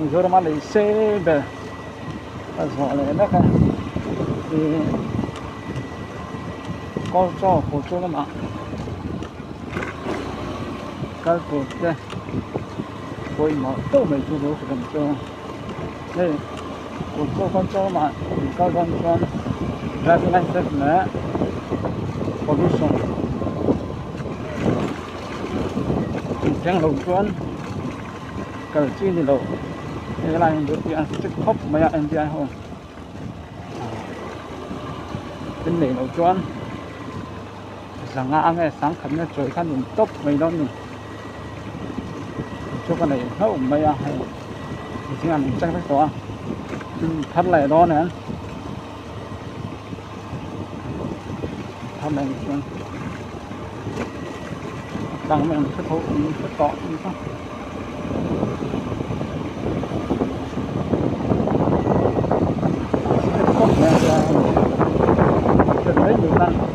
rồi mà lấy xe về rồi này nó cái thì có cho phụ cho nó mà cái phụ đây quay mà đâu mấy chú đâu phải cho đây phụ cho con cho mà cái con ra cái này rất là pollution chẳng lâu chuẩn cái chi thì lâu cái này được thì ăn chắc khóc mà ăn thì ăn không cái này lâu chuẩn sáng ngang cái sáng khẩn cái trời khăn mình tốc mấy đó mình cho cái này hậu mấy à hay chỉ ăn chắc phải to thật lại đó nè thật này chuẩn đang mình sẽ thấu mình sẽ tọt như thế không nghe ra rất lấy nhiều lần